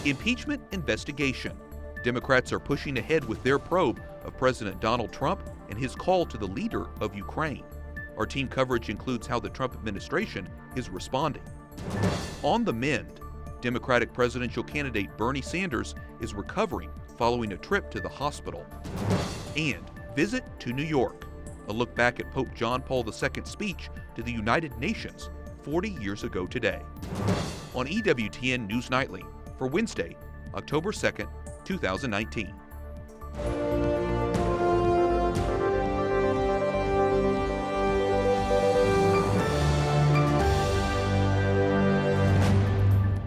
Impeachment investigation. Democrats are pushing ahead with their probe of President Donald Trump and his call to the leader of Ukraine. Our team coverage includes how the Trump administration is responding. On the mend, Democratic presidential candidate Bernie Sanders is recovering following a trip to the hospital. And visit to New York, a look back at Pope John Paul II's speech to the United Nations 40 years ago today. On EWTN News Nightly for Wednesday, October 2nd, 2019.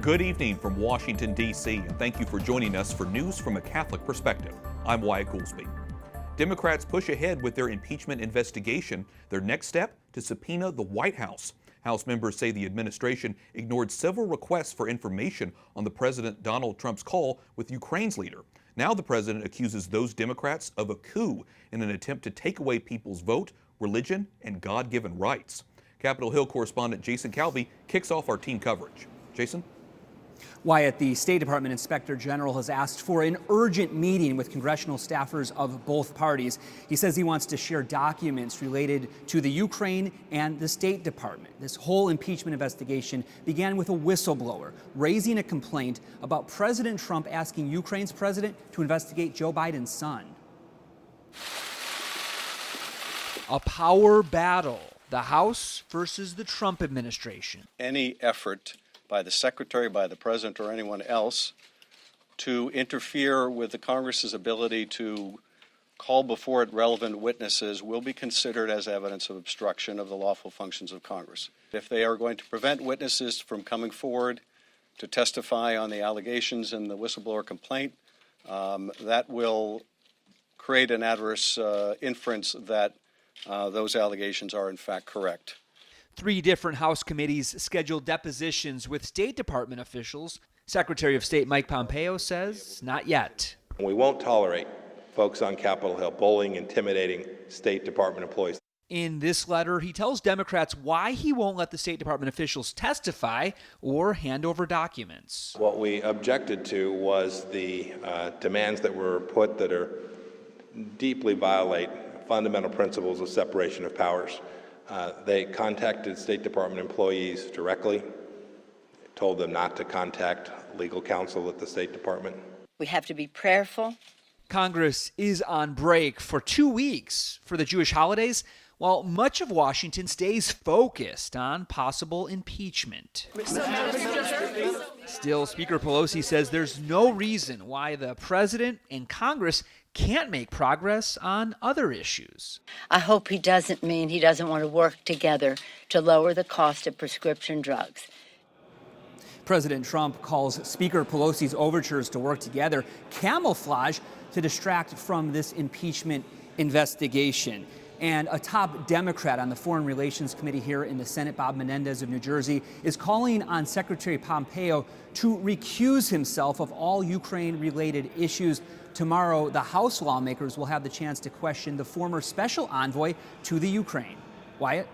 Good evening from Washington, D.C., and thank you for joining us for News from a Catholic Perspective. I'm Wyatt Goolsby. Democrats push ahead with their impeachment investigation, their next step to subpoena the White House. House members say the administration ignored several requests for information on the President Donald Trump's call with Ukraine's leader. Now the president accuses those Democrats of a coup in an attempt to take away people's vote, religion, and God-given rights. Capitol Hill correspondent Jason Calvi kicks off our team coverage. Jason? Wyatt, the State Department Inspector General has asked for an urgent meeting with congressional staffers of both parties. He says he wants to share documents related to the Ukraine and the State Department. This whole impeachment investigation began with a whistleblower raising a complaint about President Trump asking Ukraine's president to investigate Joe Biden's son. A power battle, the House versus the Trump administration. Any effort by the Secretary, by the President, or anyone else to interfere with the Congress's ability to call before it relevant witnesses will be considered as evidence of obstruction of the lawful functions of Congress. If they are going to prevent witnesses from coming forward to testify on the allegations in the whistleblower complaint, that will create an adverse inference that those allegations are in fact correct. 3 different House committees scheduled depositions with State Department officials. Secretary of State Mike Pompeo says not yet. We won't tolerate folks on Capitol Hill bullying, intimidating State Department employees. In this letter, he tells Democrats why he won't let the State Department officials testify or hand over documents. What we objected to was the demands that were put that are deeply violate fundamental principles of separation of powers. They contacted State Department employees directly, told them not to contact legal counsel at the State Department. We have to be prayerful. Congress is on break for 2 weeks for the Jewish holidays, while much of Washington stays focused on possible impeachment. Still, Speaker Pelosi says there's no reason why the president and Congress can't make progress on other issues. I hope he doesn't mean he doesn't want to work together to lower the cost of prescription drugs. President Trump calls Speaker Pelosi's overtures to work together camouflage to distract from this impeachment investigation. And a top Democrat on the Foreign Relations Committee here in the Senate, Bob Menendez of New Jersey, is calling on Secretary Pompeo to recuse himself of all Ukraine-related issues. Tomorrow, the House lawmakers will have the chance to question the former special envoy to the Ukraine. Wyatt?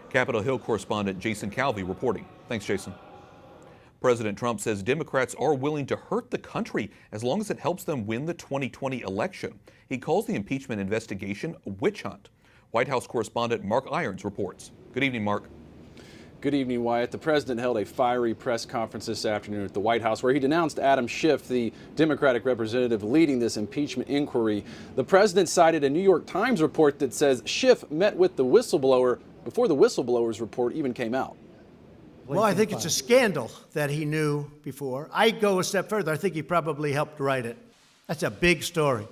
Capitol Hill correspondent Jason Calvi reporting. Thanks, Jason. President Trump says Democrats are willing to hurt the country as long as it helps them win the 2020 election. He calls the impeachment investigation a witch hunt. White House correspondent Mark Irons reports. Good evening, Mark. Good evening, Wyatt. The president held a fiery press conference this afternoon at the White House where he denounced Adam Schiff, the Democratic representative leading this impeachment inquiry. The president cited a New York Times report that says Schiff met with the whistleblower before the whistleblower's report even came out. Well, I think it's a scandal that he knew before. I go a step further. I think he probably helped write it. That's a big story.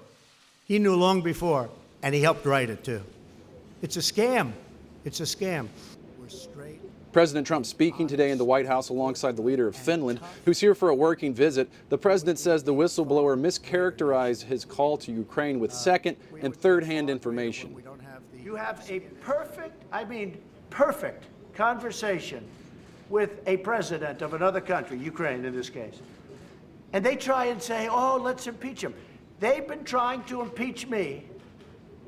He knew long before, and he helped write it, too. It's a scam. It's a scam. We're straight. President Trump speaking today in the White House alongside the leader of Finland, who's here for a working visit. The president says the whistleblower mischaracterized his call to Ukraine with second and third-hand information. You have a perfect conversation with a president of another country, Ukraine in this case. And they try and say, oh, let's impeach him. They've been trying to impeach me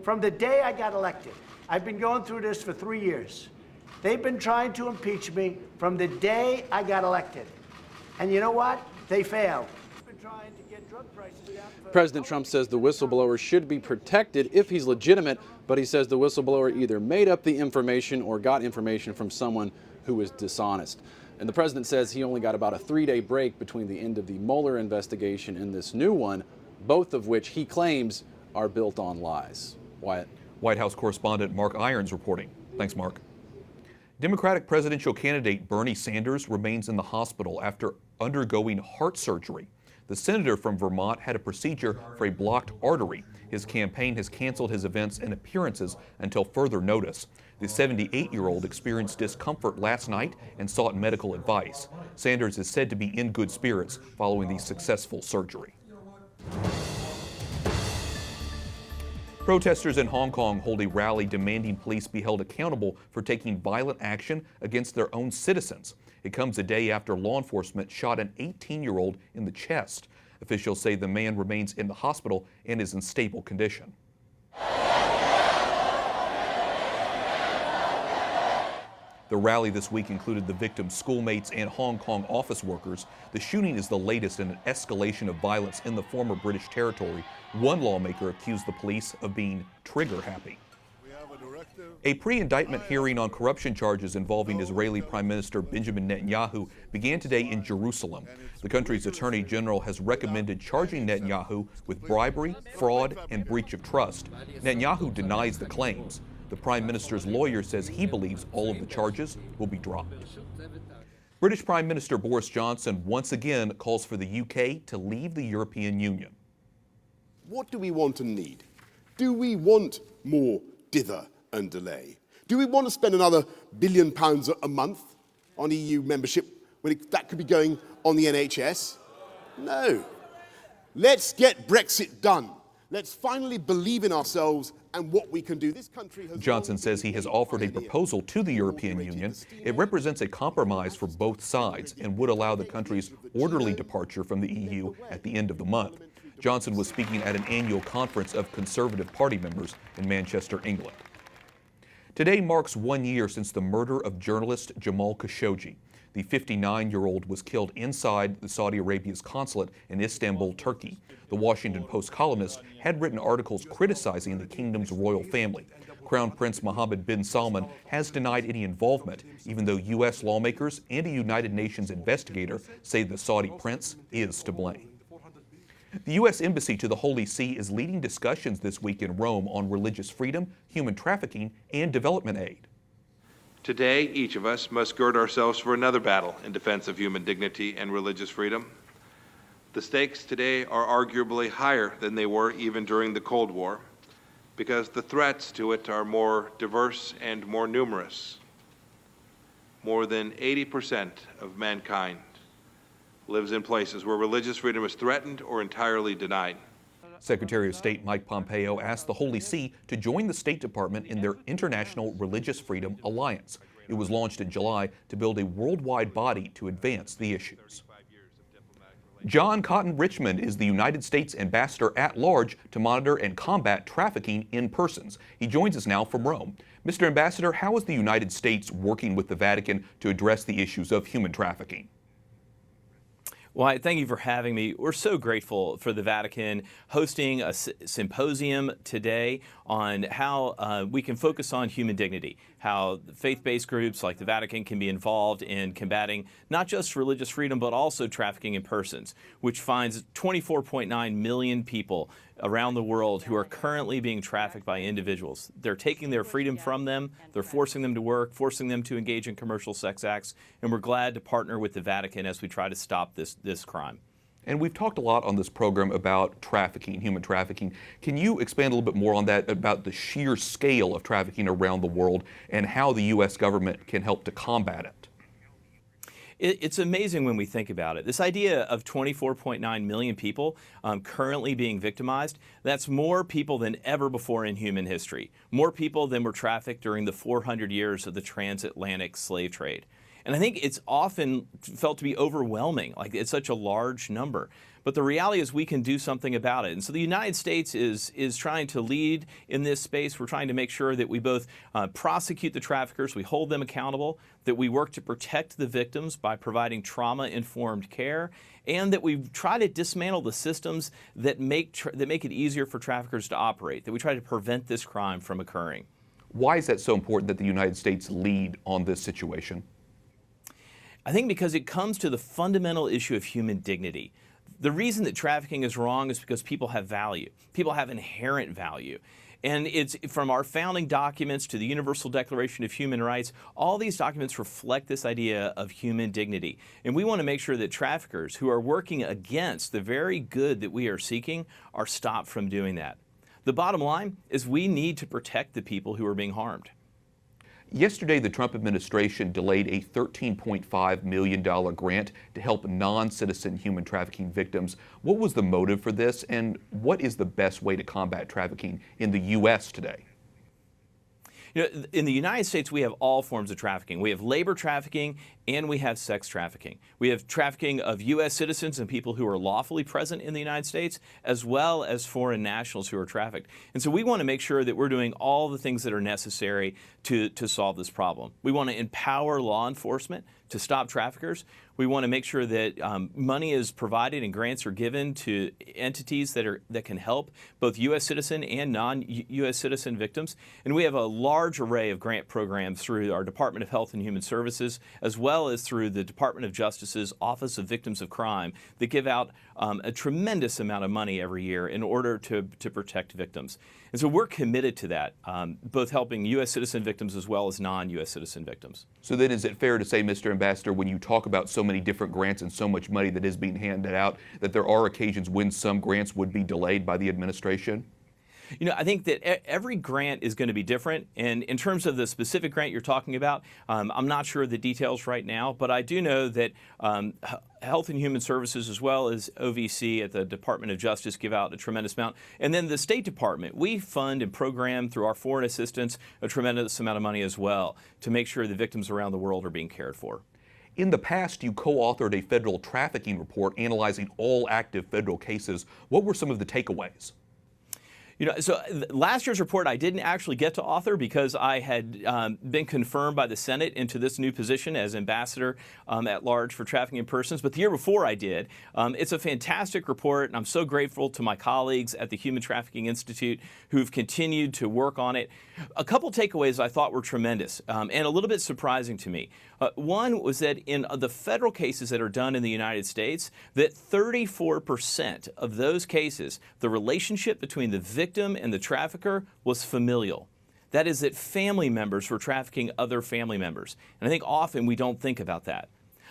from the day I got elected. I've been going through this for 3 years. They've been trying to impeach me from the day I got elected. And you know what? They failed. trying to get drug prices down. President Trump says the whistleblower should be protected if he's legitimate, but he says the whistleblower either made up the information or got information from someone who was dishonest. And the president says he only got about a 3-day break between the end of the Mueller investigation and this new one, both of which he claims are built on lies. Wyatt. White House correspondent Mark Irons reporting. Thanks, Mark. Democratic presidential candidate Bernie Sanders remains in the hospital after undergoing heart surgery. The senator from Vermont had a procedure for a blocked artery. His campaign has canceled his events and appearances until further notice. The 78-year-old experienced discomfort last night and sought medical advice. Sanders is said to be in good spirits following the successful surgery. Protesters in Hong Kong hold a rally demanding police be held accountable for taking violent action against their own citizens. It comes a day after law enforcement shot an 18-year-old in the chest. Officials say the man remains in the hospital and is in stable condition. The rally this week included the victim's schoolmates and Hong Kong office workers. The shooting is the latest in an escalation of violence in the former British territory. One lawmaker accused the police of being trigger happy. A pre-indictment hearing on corruption charges involving Israeli Prime Minister Benjamin Netanyahu began today in Jerusalem. The country's Attorney General has recommended charging Netanyahu with bribery, fraud, and breach of trust. Netanyahu denies the claims. The Prime Minister's lawyer says he believes all of the charges will be dropped. British Prime Minister Boris Johnson once again calls for the UK to leave the European Union. What do we want and need? Do we want more dither and delay? Do we want to spend another £1 billion a month on EU membership when that could be going on the NHS? No. Let's get Brexit done. Let's finally believe in ourselves and what we can do. This country has Johnson says he has offered a proposal to the European Union. It represents a compromise for both sides and would allow the country's orderly departure from the EU at the end of the month. Johnson was speaking at an annual conference of Conservative Party members in Manchester, England. Today marks 1 year since the murder of journalist Jamal Khashoggi. The 59-year-old was killed inside the Saudi Arabia's consulate in Istanbul, Turkey. The Washington Post columnist had written articles criticizing the kingdom's royal family. Crown Prince Mohammed bin Salman has denied any involvement, even though U.S. lawmakers and a United Nations investigator say the Saudi prince is to blame. The U.S. Embassy to the Holy See is leading discussions this week in Rome on religious freedom, human trafficking, and development aid. Today, each of us must gird ourselves for another battle in defense of human dignity and religious freedom. The stakes today are arguably higher than they were even during the Cold War, because the threats to it are more diverse and more numerous. More than 80% of mankind lives in places where religious freedom is threatened or entirely denied. Secretary of State Mike Pompeo asked the Holy See to join the State Department in their International Religious Freedom Alliance. It was launched in July to build a worldwide body to advance the issues. John Cotton Richmond is the United States Ambassador at Large to monitor and combat trafficking in persons. He joins us now from Rome. Mr. Ambassador, how is the United States working with the Vatican to address the issues of human trafficking? Well, thank you for having me. We're so grateful for the Vatican hosting a symposium today on how we can focus on human dignity, how faith-based groups like the Vatican can be involved in combating not just religious freedom, but also trafficking in persons, which finds 24.9 million people around the world who are currently being trafficked by individuals. They're taking their freedom from them, they're forcing them to work, forcing them to engage in commercial sex acts, and we're glad to partner with the Vatican as we try to stop this crime. And we've talked a lot on this program about trafficking, human trafficking. Can you expand a little bit more on that, about the sheer scale of trafficking around the world and how the U.S. government can help to combat it? It's amazing when we think about it. This idea of 24.9 million people currently being victimized, that's more people than ever before in human history. More people than were trafficked during the 400 years of the transatlantic slave trade. And I think it's often felt to be overwhelming, like it's such a large number. But the reality is we can do something about it. And so the United States is trying to lead in this space. We're trying to make sure that we both prosecute the traffickers, we hold them accountable, that we work to protect the victims by providing trauma-informed care, and that we try to dismantle the systems that make it easier for traffickers to operate, that we try to prevent this crime from occurring. Why is that so important that the United States lead on this situation? I think because it comes to the fundamental issue of human dignity. The reason that trafficking is wrong is because people have value. People have inherent value. And it's from our founding documents to the Universal Declaration of Human Rights, all these documents reflect this idea of human dignity. And we want to make sure that traffickers who are working against the very good that we are seeking are stopped from doing that. The bottom line is we need to protect the people who are being harmed. Yesterday, the Trump administration delayed a $13.5 million grant to help non-citizen human trafficking victims. What was the motive for this, and what is the best way to combat trafficking in the U.S. today? You know, in the United States, we have all forms of trafficking. We have labor trafficking and we have sex trafficking. We have trafficking of U.S. citizens and people who are lawfully present in the United States, as well as foreign nationals who are trafficked. And so we want to make sure that we're doing all the things that are necessary to solve this problem. We want to empower law enforcement to stop traffickers. We want to make sure that money is provided and grants are given to entities that can help both U.S. citizen and non-U.S. citizen victims. And we have a large array of grant programs through our Department of Health and Human Services, as well as through the Department of Justice's Office of Victims of Crime, that give out a tremendous amount of money every year in order to protect victims. And so we're committed to that, both helping U.S. citizen victims as well as non-U.S. citizen victims. So then is it fair to say, Mr. Ambassador, when you talk about so many different grants and so much money that is being handed out, that there are occasions when some grants would be delayed by the administration? You know, I think that every grant is going to be different. And in terms of the specific grant you're talking about, I'm not sure of the details right now, but I do know that Health and Human Services, as well as OVC at the Department of Justice, give out a tremendous amount. And then the State Department, we fund and program through our foreign assistance a tremendous amount of money as well to make sure the victims around the world are being cared for. In the past, you co-authored a federal trafficking report analyzing all active federal cases. What were some of the takeaways? You know, so last year's report I didn't actually get to author because I had been confirmed by the Senate into this new position as ambassador at large for trafficking in persons. But the year before I did. It's a fantastic report, and I'm so grateful to my colleagues at the Human Trafficking Institute who've continued to work on it. A couple takeaways I thought were tremendous and a little bit surprising to me. One was that in the federal cases that are done in the United States, that 34% of those cases, the relationship between the victim and the trafficker was familial. That is, that family members were trafficking other family members. And I think often we don't think about that.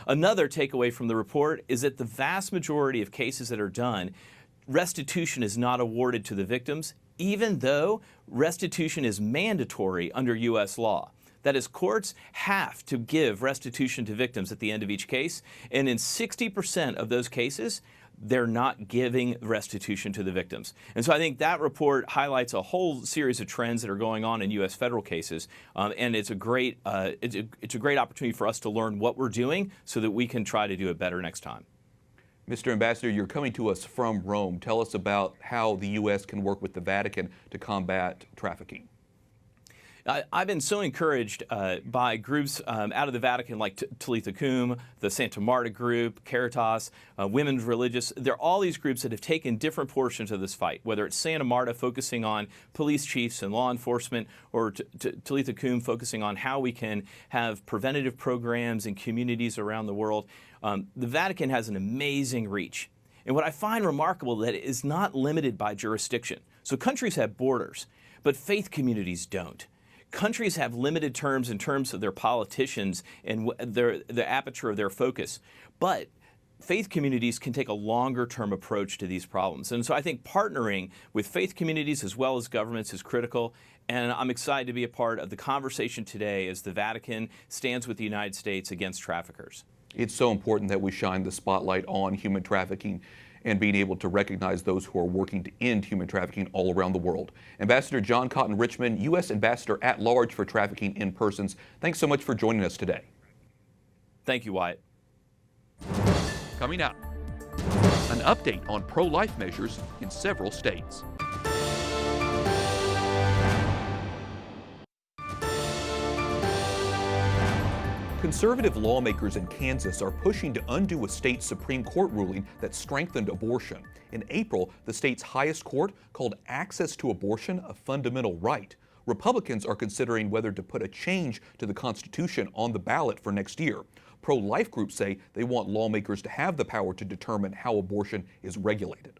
Another takeaway from the report is that the vast majority of cases that are done, restitution is not awarded to the victims, even though restitution is mandatory under U.S. law. That is, courts have to give restitution to victims at the end of each case, and in 60% of those cases, they're not giving restitution to the victims. And so I think that report highlights a whole series of trends that are going on in U.S. federal cases, and it's a great opportunity for us to learn what we're doing so that we can try to do it better next time. Mr. Ambassador, you're coming to us from Rome. Tell us about how the U.S. can work with the Vatican to combat trafficking. I've been so encouraged by groups out of the Vatican like Talitha Cum, the Santa Marta group, Caritas, Women's Religious. There are all these groups that have taken different portions of this fight, whether it's Santa Marta focusing on police chiefs and law enforcement, or Talitha Cum focusing on how we can have preventative programs in communities around the world. The Vatican has an amazing reach. And what I find remarkable that it is not limited by jurisdiction. So countries have borders, but faith communities don't. Countries have limited terms in terms of their politicians and the aperture of their focus. But faith communities can take a longer-term approach to these problems. And so I think partnering with faith communities as well as governments is critical. And I'm excited to be a part of the conversation today as the Vatican stands with the United States against traffickers. It's so important that we shine the spotlight on human trafficking and being able to recognize those who are working to end human trafficking all around the world. Ambassador John Cotton Richmond, U.S. Ambassador at Large for Trafficking in Persons, thanks so much for joining us today. Thank you, Wyatt. Coming up, an update on pro-life measures in several states. Conservative lawmakers in Kansas are pushing to undo a state Supreme Court ruling that strengthened abortion. In April, the state's highest court called access to abortion a fundamental right. Republicans are considering whether to put a change to the Constitution on the ballot for next year. Pro-life groups say they want lawmakers to have the power to determine how abortion is regulated.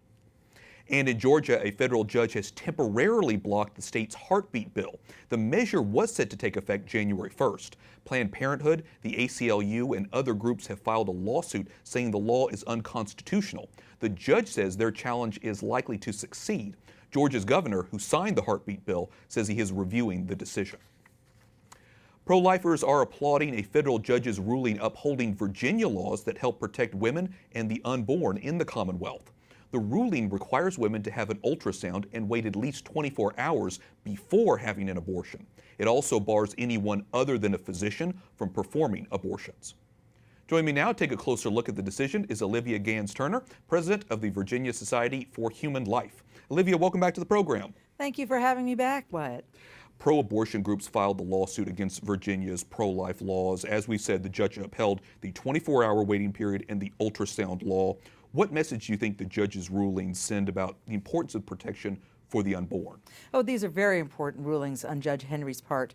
And in Georgia, a federal judge has temporarily blocked the state's heartbeat bill. The measure was set to take effect January 1st. Planned Parenthood, the ACLU, and other groups have filed a lawsuit saying the law is unconstitutional. The judge says their challenge is likely to succeed. Georgia's governor, who signed the heartbeat bill, says he is reviewing the decision. Pro-lifers are applauding a federal judge's ruling upholding Virginia laws that help protect women and the unborn in the Commonwealth. The ruling requires women to have an ultrasound and wait at least 24 hours before having an abortion. It also bars anyone other than a physician from performing abortions. Joining me now to take a closer look at the decision is Olivia Gans Turner, president of the Virginia Society for Human Life. Olivia, welcome back to the program. Thank you for having me back, Wyatt. Pro-abortion groups filed the lawsuit against Virginia's pro-life laws. As we said, the judge upheld the 24-hour waiting period and the ultrasound law. What message do you think the judge's rulings send about the importance of protection for the unborn? Oh, these are very important rulings on Judge Henry's part.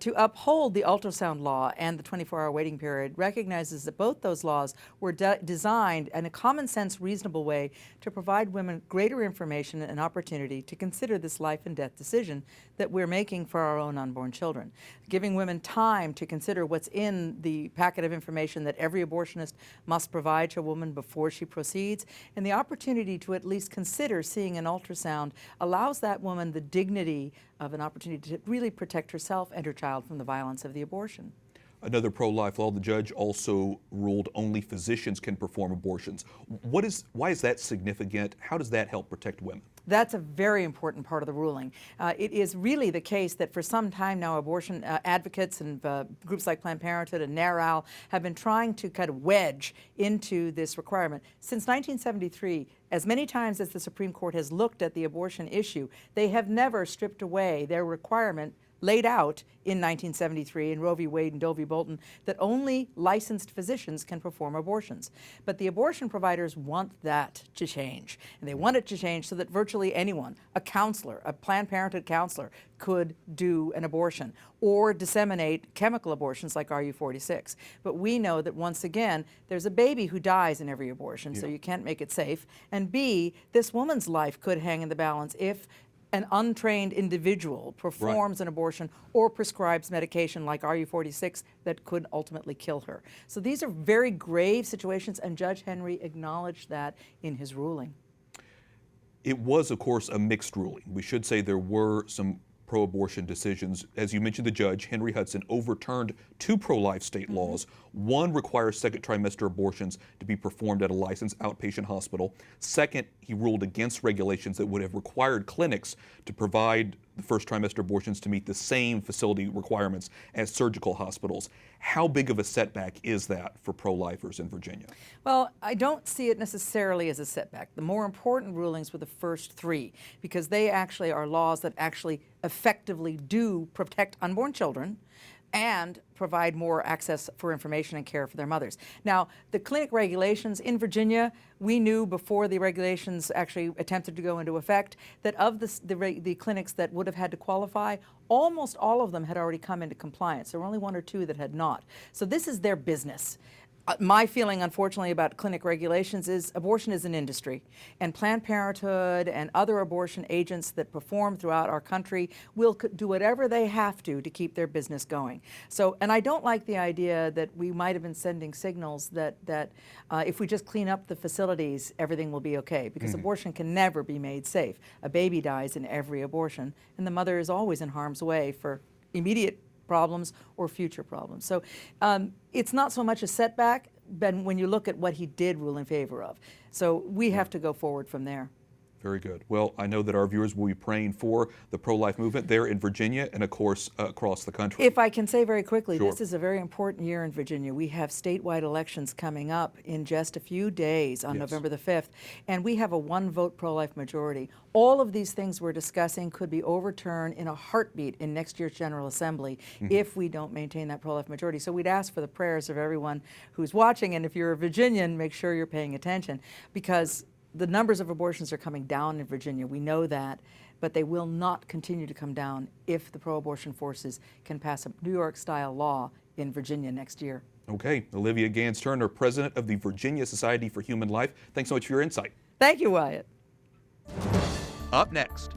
To uphold the ultrasound law and the 24-hour waiting period recognizes that both those laws were designed in a common sense, reasonable way to provide women greater information and opportunity to consider this life and death decision that we're making for our own unborn children. Giving women time to consider what's in the packet of information that every abortionist must provide to a woman before she proceeds, and the opportunity to at least consider seeing an ultrasound allows that woman the dignity of an opportunity to really protect herself and her child from the violence of the abortion. Another pro-life law, the judge also ruled only physicians can perform abortions. Why is that significant? How does that help protect women? That's a very important part of the ruling. It is really the case that for some time now abortion advocates and groups like Planned Parenthood and NARAL have been trying to kind of wedge into this requirement. Since 1973, as many times as the Supreme Court has looked at the abortion issue, they have never stripped away their requirement laid out in 1973 in Roe v. Wade and Doe v. Bolton that only licensed physicians can perform abortions. But the abortion providers want that to change. And they want it to change so that virtually anyone, a counselor, a Planned Parenthood counselor, could do an abortion or disseminate chemical abortions like RU46. But we know that once again, there's a baby who dies in every abortion, so you can't make it safe. And B, this woman's life could hang in the balance if an untrained individual performs an abortion or prescribes medication like RU46 that could ultimately kill her. So these are very grave situations, and Judge Henry acknowledged that in his ruling. It was, of course, a mixed ruling. We should say there were some pro-abortion decisions. As you mentioned, the judge, Henry Hudson, overturned two pro-life state laws. One requires second trimester abortions to be performed at a licensed outpatient hospital. Second, he ruled against regulations that would have required clinics to provide the first trimester abortions to meet the same facility requirements as surgical hospitals. How big of a setback is that for pro-lifers in Virginia? Well, I don't see it necessarily as a setback. The more important rulings were the first three, because they actually are laws that actually effectively do protect unborn children and provide more access for information and care for their mothers. Now, the clinic regulations in Virginia, we knew before the regulations actually attempted to go into effect that of the clinics that would have had to qualify, almost all of them had already come into compliance. There were only one or two that had not. So this is their business. My feeling, unfortunately, about clinic regulations is abortion is an industry, and Planned Parenthood and other abortion agents that perform throughout our country will do whatever they have to keep their business going. So, and I don't like the idea that we might have been sending signals that if we just clean up the facilities, everything will be okay, because abortion can never be made safe. A baby dies in every abortion, and the mother is always in harm's way for immediate problems or future problems. So it's not so much a setback, but when you look at what he did rule in favor of. So we have to go forward from there. Very good. Well, I know that our viewers will be praying for the pro-life movement there in Virginia and, of course, across the country. If I can say very quickly, Sure. This is a very important year in Virginia. We have statewide elections coming up in just a few days on Yes. November the 5th, and we have a one-vote pro-life majority. All of these things we're discussing could be overturned in a heartbeat in next year's General Assembly if we don't maintain that pro-life majority. So we'd ask for the prayers of everyone who's watching, and if you're a Virginian, make sure you're paying attention, because the numbers of abortions are coming down in Virginia. We know that, but they will not continue to come down if the pro-abortion forces can pass a New York-style law in Virginia next year. Okay. Olivia Gans Turner, president of the Virginia Society for Human Life. Thanks so much for your insight. Thank you, Wyatt. Up next,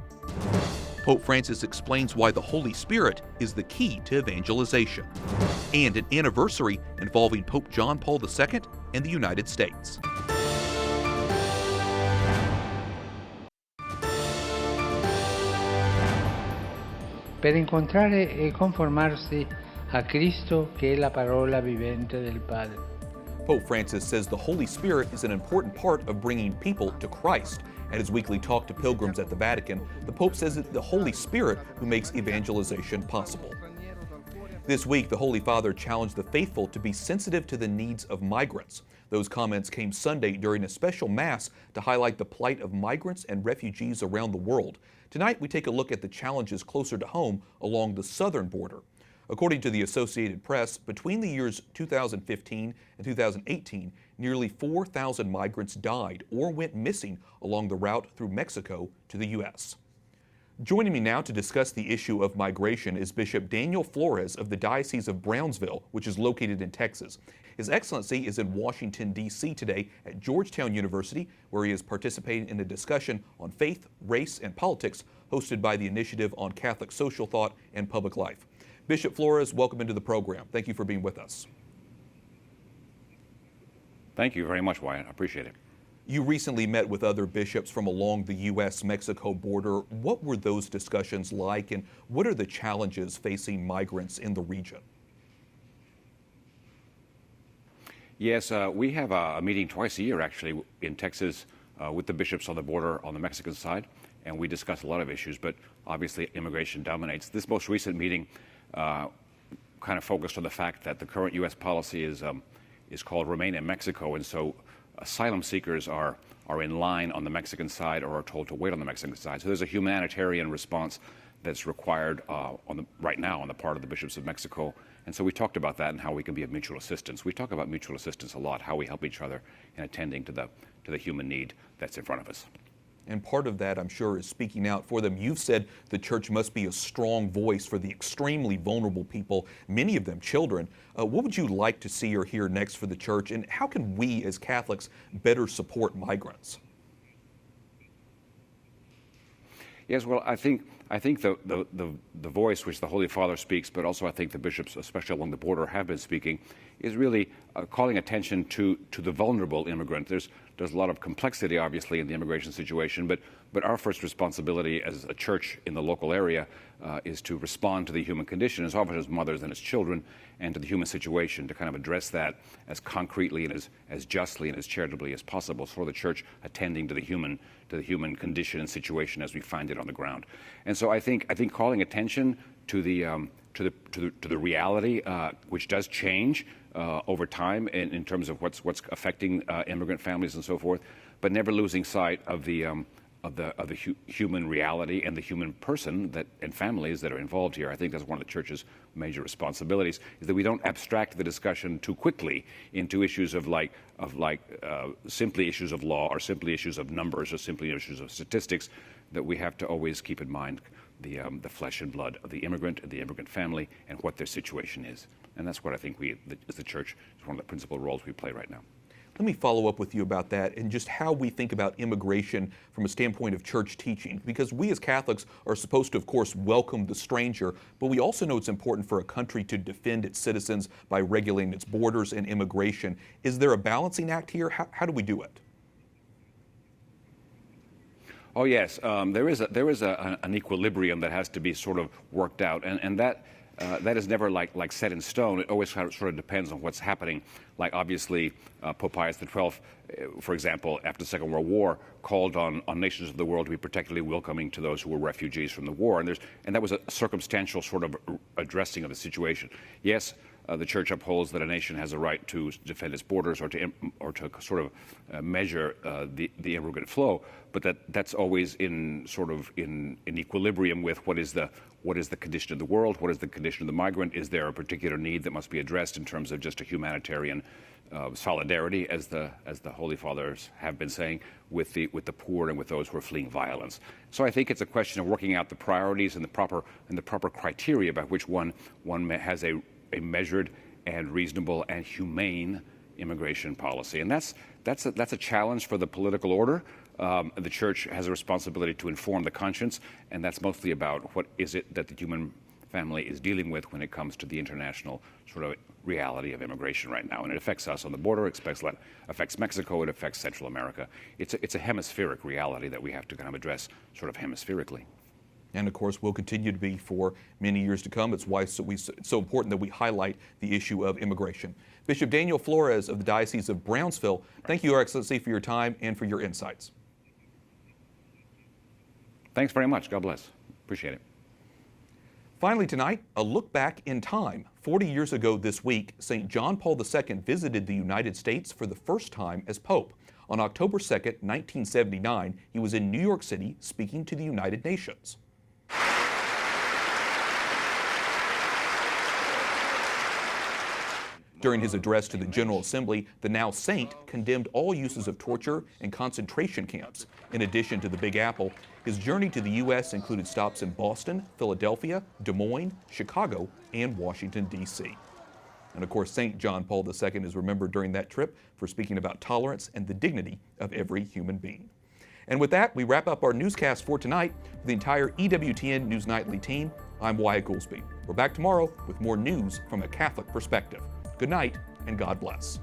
Pope Francis explains why the Holy Spirit is the key to evangelization, and an anniversary involving Pope John Paul II and the United States. Per incontrare e conformarsi a Cristo che è la parola vivente del Padre. Pope Francis says the Holy Spirit is an important part of bringing people to Christ. At his weekly talk to pilgrims at the Vatican, the Pope says it's the Holy Spirit who makes evangelization possible. This week, the Holy Father challenged the faithful to be sensitive to the needs of migrants. Those comments came Sunday during a special Mass to highlight the plight of migrants and refugees around the world. Tonight, we take a look at the challenges closer to home along the southern border. According to the Associated Press, between the years 2015 and 2018, nearly 4,000 migrants died or went missing along the route through Mexico to the U.S. Joining me now to discuss the issue of migration is Bishop Daniel Flores of the Diocese of Brownsville, which is located in Texas. His Excellency is in Washington, D.C. today at Georgetown University, where he is participating in a discussion on faith, race, and politics hosted by the Initiative on Catholic Social Thought and Public Life. Bishop Flores, welcome into the program. Thank you for being with us. Thank you very much, Wyatt. I appreciate it. You recently met with other bishops from along the U.S. Mexico border. What were those discussions like, and what are the challenges facing migrants in the region? Yes, we have a meeting twice a year, actually, in Texas with the bishops on the border on the Mexican side, and we discuss a lot of issues, but obviously immigration dominates. This most recent meeting kind of focused on the fact that the current U.S. policy is called Remain in Mexico, and so asylum seekers are in line on the Mexican side or are told to wait on the Mexican side. So there's a humanitarian response that's required right now on the part of the bishops of Mexico. And so we talked about that and how we can be of mutual assistance. We talk about mutual assistance a lot, how we help each other in attending to the human need that's in front of us. And part of that, I'm sure, is speaking out for them. You've said the church must be a strong voice for the extremely vulnerable people, many of them children. What would you like to see or hear next for the church, and how can we as Catholics better support migrants? Yes, well, I think the voice which the Holy Father speaks, but also I think the bishops, especially along the border, have been speaking, is really calling attention to the vulnerable immigrant. There's a lot of complexity, obviously, in the immigration situation, but our first responsibility as a church in the local area is to respond to the human condition, as often as mothers and as children, and to the human situation, to kind of address that as concretely and as justly and as charitably as possible, for the church attending to the human condition and situation as we find it on the ground. And so I think calling attention to the reality, which does change over time in terms of what's affecting immigrant families and so forth, but never losing sight of the human reality and the human person and families that are involved here. I think that's one of the church's major responsibilities, is that we don't abstract the discussion too quickly into issues of simply issues of law or simply issues of numbers or simply issues of statistics, that we have to always keep in mind the flesh and blood of the immigrant and the immigrant family and what their situation is. And that's what I think we, as the church, is one of the principal roles we play right now. Let me follow up with you about that and just how we think about immigration from a standpoint of church teaching, because we as Catholics are supposed to, of course, welcome the stranger, but we also know it's important for a country to defend its citizens by regulating its borders and immigration. Is there a balancing act here? How do we do it? Oh yes, there is an equilibrium that has to be sort of worked out, and that that is never like set in stone. It always sort of depends on what's happening. Like obviously, Pope Pius XII, for example, after the Second World War, called on nations of the world to be particularly welcoming to those who were refugees from the war, and that was a circumstantial sort of addressing of the situation. Yes, the Church upholds that a nation has a right to defend its borders or to sort of measure the immigrant flow, but that's always in equilibrium with what is the condition of the world, what is the condition of the migrant, is there a particular need that must be addressed in terms of just a humanitarian solidarity, as the Holy Fathers have been saying, with the poor and with those who are fleeing violence. So I think it's a question of working out the priorities and the proper criteria by which one has a measured and reasonable and humane immigration policy, and that's a challenge for the political order. The Church has a responsibility to inform the conscience, and that's mostly about what is it that the human family is dealing with when it comes to the international sort of reality of immigration right now. And it affects us on the border, it affects Mexico, it affects Central America. It's a hemispheric reality that we have to kind of address sort of hemispherically. And of course, will continue to be for many years to come. It's why it's so important that we highlight the issue of immigration. Bishop Daniel Flores of the Diocese of Brownsville, thank you, Your Excellency, for your time and for your insights. Thanks very much. God bless. Appreciate it. Finally tonight, a look back in time. 40 years ago this week, St. John Paul II visited the United States for the first time as Pope. On October 2nd, 1979, he was in New York City speaking to the United Nations. During his address to the General Assembly, the now saint condemned all uses of torture and concentration camps. In addition to the Big Apple, his journey to the U.S. included stops in Boston, Philadelphia, Des Moines, Chicago, and Washington, D.C. And of course, St. John Paul II is remembered during that trip for speaking about tolerance and the dignity of every human being. And with that, we wrap up our newscast for tonight. For the entire EWTN News Nightly team, I'm Wyatt Goolsby. We're back tomorrow with more news from a Catholic perspective. Good night, and God bless.